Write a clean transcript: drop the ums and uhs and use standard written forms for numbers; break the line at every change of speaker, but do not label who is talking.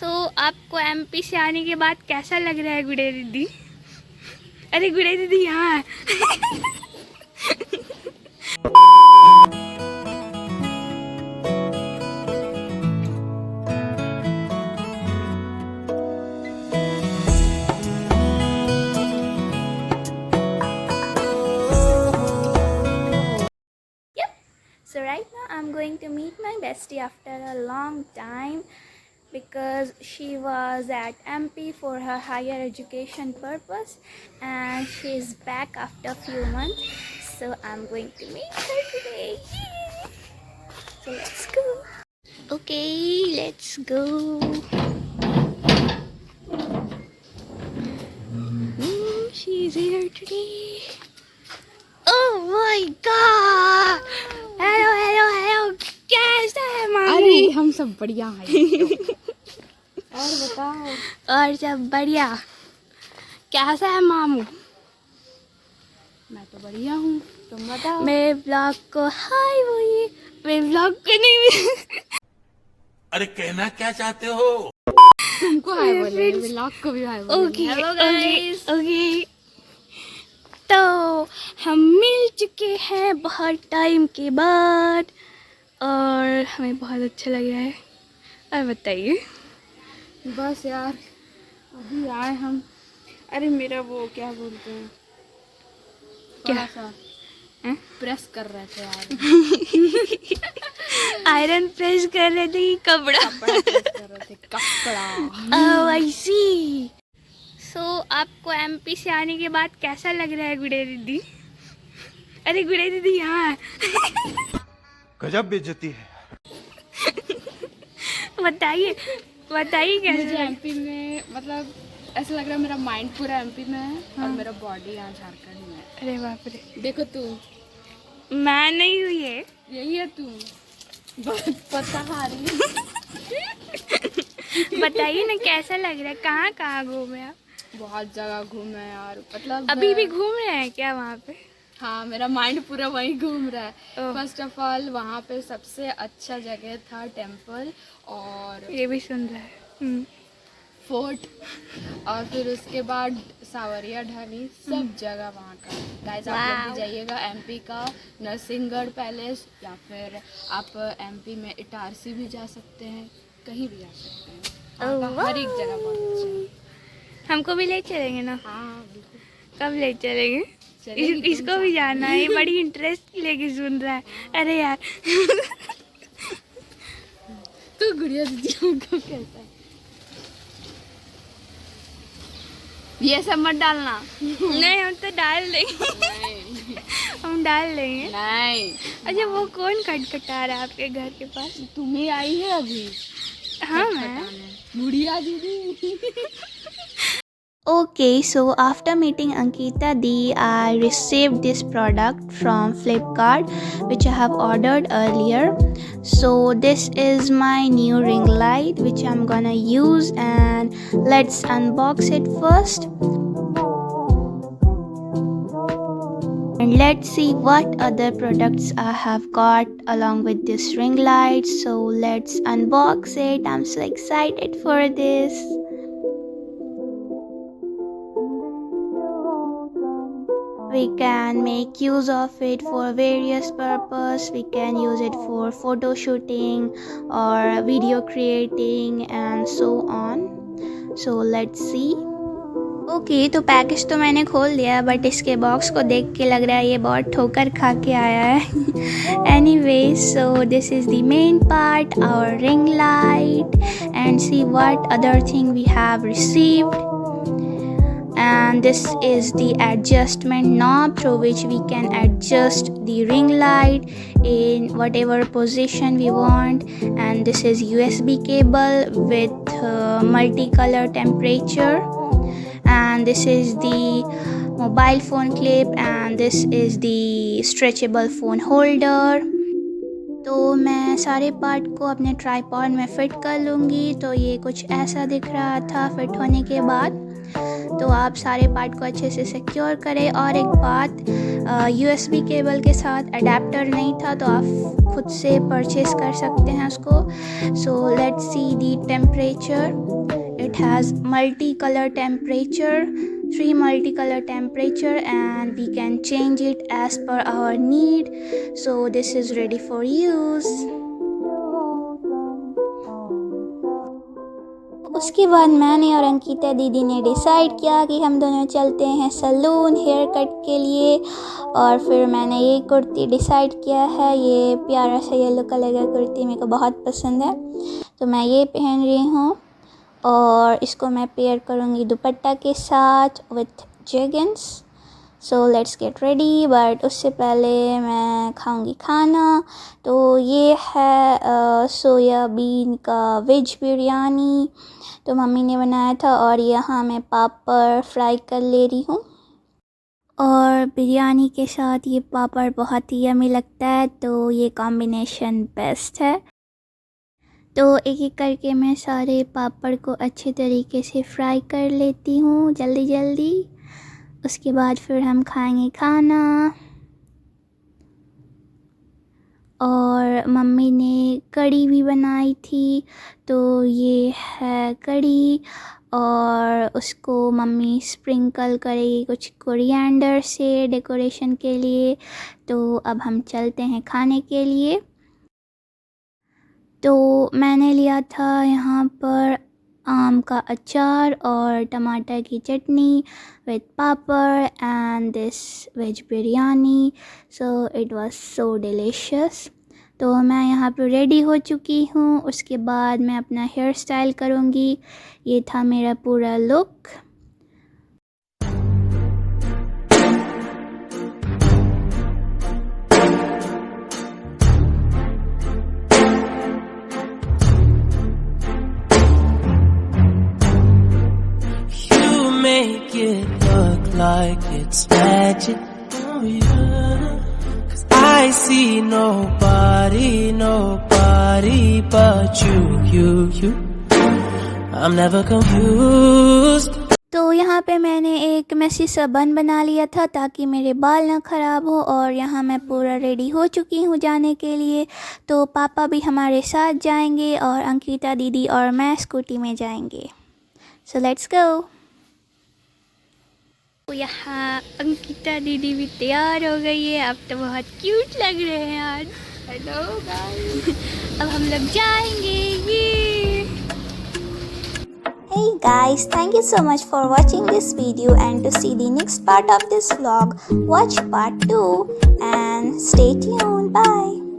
आपको एमपी से आने के बाद कैसा लग रहा है गुड़े दीदी? अरे गुड़े दीदी यहाँ है। So right now I'm going to meet my bestie after a long time because she was at MP for her higher education purpose and she's back after a few months. So I'm going to meet her today. Yay! So let's go. Okay, let's go. She's here today. Oh my god! Hello hello hello, कैसा है मामू?
अरे हम सब बढ़िया हैं। और बताओ।
और सब बढ़िया। कैसा है मामू?
मैं तो बढ़िया हूँ, तुम बताओ।
मेरे ब्लॉग को हाय बोलिए। मेरे ब्लॉग को नहीं।
अरे कहना क्या चाहते हो?
तुमको हाय बोले, ब्लॉग को भी हाय बोले।
Okay okay okay. तो हम मिल चुके हैं बहुत टाइम के बाद और हमें बहुत अच्छा लग रहा है। और बताइए।
बस यार अभी आए हम। अरे मेरा वो क्या बोलते हैं,
क्या
सा
हैं?
प्रेस कर रहे थे यार।
आयरन प्रेस कर रहे थे कि कपड़ा?
कपड़ा प्रेस कर रहे थे, कपड़ा।
ओह आई सी। आपको एमपी से आने के बाद कैसा लग रहा है गुड़े दीदी? अरे गुड़े दीदी यहाँ है।
गजब बेइज्जती है।
बताइए बताइए कैसे
मुझे एमपी में मतलब ऐसा लग रहा है मेरा माइंड पूरा एमपी में है।
हाँ।
और मेरा बॉडी यहाँ झारखंड में है।
अरे बाप रे।
देखो तू,
मैं नहीं हुई है।
यही है तू, बहुत पताहारी।
बताइए ना कैसा लग रहा है? कहाँ कहाँ घूमे आप?
बहुत जगह घूमे यार, मतलब
अभी भी घूम रहे हैं क्या वहाँ पे?
हाँ, मेरा माइंड पूरा वहीं घूम रहा है।
ओह।
फर्स्ट ऑफ ऑल वहाँ पे सबसे अच्छा जगह था टेम्पल और
ये भी सुन रहा है।
फोर्ट, और फिर उसके बाद सावरिया ढाली, सब जगह वहाँ का। गाइस आप लोग भी जाइएगा एमपी का नरसिंहगढ़ पैलेस, या फिर आप एमपी में इटारसी भी जा सकते हैं, कहीं भी जा सकते हैं। वहाँ का हर एक जगह बहुत अच्छा है।
हमको भी ले चलेंगे ना?
हाँ बिल्कुल।
कब ले चलेंगे?
चलेगी,
इसको भी जाना है। ये बड़ी इंटरेस्ट लेके सुन रहा है। अरे यार।
तो गुड़िया दीदी हमको कहता है ये सब मत डालना।
नहीं हम तो डाल देंगे। हम डाल देंगे।
नहीं।
अच्छा वो कौन खटखटा रहा है आपके घर के पास?
तुम्हें आई है अभी?
हाँ मैं।
गुड़िया दीदी।
Okay, so after meeting Ankita Di, I received this product from Flipkart, which I have ordered earlier. So this is my new ring light, which I'm gonna use, and let's unbox it first. And let's see what other products I have got along with this ring light. So let's unbox it. I'm so excited for this. We can make use of it for various purpose. We can use it for photo shooting or video creating and so on. So let's see. Okay तो package तो मैंने खोल दिया, but इसके box को देख के लग रहा है ये बहुत ठोकर खा के आया है। Anyway so this is the main part, our ring light, and see what other thing we have received. And this is the adjustment knob through which we can adjust the ring light in whatever position we want. And this is USB cable with multicolor temperature. And this is the mobile phone clip, and this is the stretchable phone holder. तो मैं सारे part को अपने tripod में fit कर लूँगी। तो ये कुछ ऐसा दिख रहा था फ़िट होने के बाद। तो आप सारे पार्ट को अच्छे से सिक्योर करें। और एक बात, USB केबल के साथ अडेप्टर नहीं था, तो आप खुद से परचेस कर सकते हैं उसको। So let's see the temperature. It has multi colour temperature, 3 multicolor temperature, and we can change it as per our need. So this is ready for use. उसके बाद मैंने और अंकिता दीदी ने डिसाइड किया कि हम दोनों चलते हैं सैलून हेयर कट के लिए। और फिर मैंने ये कुर्ती डिसाइड किया है, ये प्यारा सा येलो कलर का कुर्ती मेरे को बहुत पसंद है, तो मैं ये पहन रही हूँ। और इसको मैं पेयर करूँगी दुपट्टा के साथ with jeggings. So let's get ready, but उससे पहले मैं खाऊँगी खाना। तो ये है सोयाबीन का वेज बिरयानी, तो मम्मी ने बनाया था। और यहाँ मैं पापड़ फ्राई कर ले रही हूँ, और बिरयानी के साथ ये पापड़ बहुत ही यम्मी लगता है, तो ये कॉम्बिनेशन बेस्ट है। तो एक एक करके मैं सारे पापड़ को अच्छे तरीके से फ्राई कर लेती हूँ जल्दी जल्दी। उसके बाद फिर हम खाएंगे खाना। और मम्मी ने कढ़ी भी बनाई थी, तो ये है कढ़ी, और उसको मम्मी स्प्रिंकल करेगी कुछ कोरिएंडर से डेकोरेशन के लिए। तो अब हम चलते हैं खाने के लिए। तो मैंने लिया था यहाँ पर आम का अचार और टमाटर की चटनी with papad and this veg biryani. So it was so delicious. तो मैं यहाँ पर रेडी हो चुकी हूँ। उसके बाद मैं अपना हेयर स्टाइल करूँगी। ये था मेरा पूरा look.
Make it look like it's magic, oh yeah. 'Cause I see nobody but you. I'm never confused.
तो यहाँ पे मैंने एक मैसी सा बन बना लिया था ताकि मेरे बाल ना ख़राब हो। और यहाँ मैं पूरा रेडी हो चुकी हूँ जाने के लिए। तो पापा भी हमारे साथ जाएंगे और अंकिता दीदी और मैं स्कूटी में जाएंगे। So let's go. यहाँ अंकिता दीदी भी तैयार हो गई है। अब तो बहुत क्यूट लग रहे हैं यार।
Hello guys.
अब हम लोग जाएंगे। ये Hey guys, thank you so much for watching this video, and to see the next part of this vlog, watch part 2 and stay tuned. Bye.